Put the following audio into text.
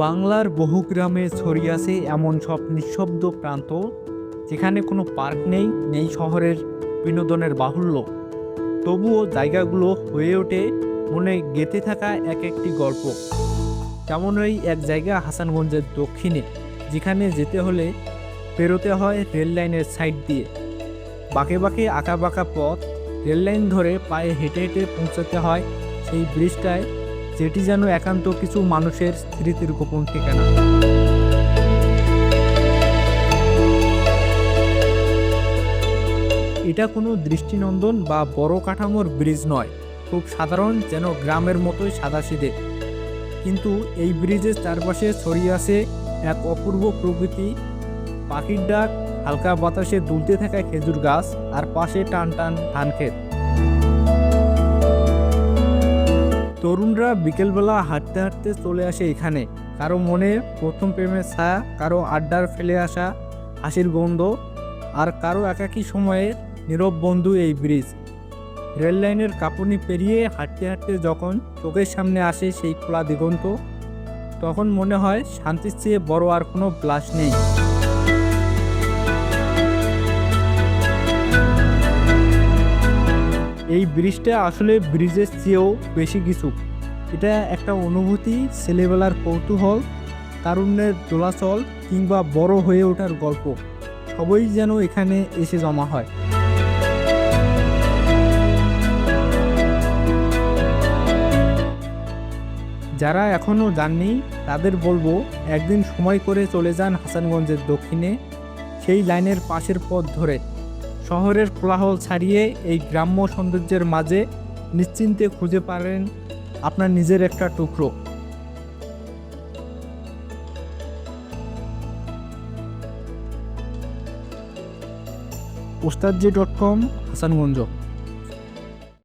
বাংলার বহু গ্রামে ছড়িয়ে আছে এমন সব নিঃশব্দ প্রান্ত, যেখানে কোনো পার্ক নেই, নেই শহরের বিনোদনের বাহুল্য। তবুও জায়গাগুলো হয়ে ওঠে মনে গেঁথে থাকা এক একটি গল্প। তেমনই এক জায়গা হাসানগঞ্জের দক্ষিণে, যেখানে যেতে হলে পেরোতে হয় রেল লাইনের সাইড দিয়ে। বাঁকে বাঁকে আঁকা বাঁকা পথ, রেল লাইন ধরে পায়ে হেঁটে হেঁটে পৌঁছাতে হয় সেই ব্রিজটায়, যেটি যেন একান্ত কিছু মানুষের স্মৃতির গোপন ঠিকানা। এটা কোনো দৃষ্টিনন্দন বা বড় কাঠামোর ব্রিজ নয়, খুব সাধারণ, যেন গ্রামের মতোই সাদাসিধে। কিন্তু এই ব্রিজের চারপাশে ছড়িয়ে আছে এক অপূর্ব প্রকৃতি। পাখির ডাক, হালকা বাতাসে দুলতে থাকা খেজুর গাছ, আর পাশে টান টান ধান ক্ষেত। তরুণরা বিকেলবেলা হাঁটতে হাঁটতে চলে আসে এখানে। কারো মনে প্রথম প্রেমের ছায়া, কারো আড্ডার ফেলে আসা হাসির গন্ধ, আর কারো একাকী সময়ে নীরব বন্ধু এই ব্রিজ। রেল লাইনের কাঁপুনি পেরিয়ে হাঁটতে হাঁটতে যখন চোখের সামনে আসে সেই খোলা দিগন্ত, তখন মনে হয় শান্তির চেয়ে বড় আর কোনো প্লাস নেই। এই ব্রিজটা আসলে ব্রিজের চেয়েও বেশি কিছু। এটা একটা অনুভূতি, ছেলেবেলার কৌতূহল, তারুণ্যের দোলাচল, কিংবা বড় হয়ে ওঠার গল্প, সবই যেন এখানে এসে জমা হয়। যারা এখনও যাননি তাদের বলবো, একদিন সময় করে চলে যান হাসানগঞ্জের দক্ষিণে, সেই লাইনের পাশের পথ ধরে। শহরের কোলাহল ছাড়িয়ে এই গ্রাম্য সৌন্দর্যের মাঝে নিশ্চিন্তে খুঁজে পারেন আপনার নিজের একটা টুকরো। ওস্তাদজি.com, হাসানগঞ্জ।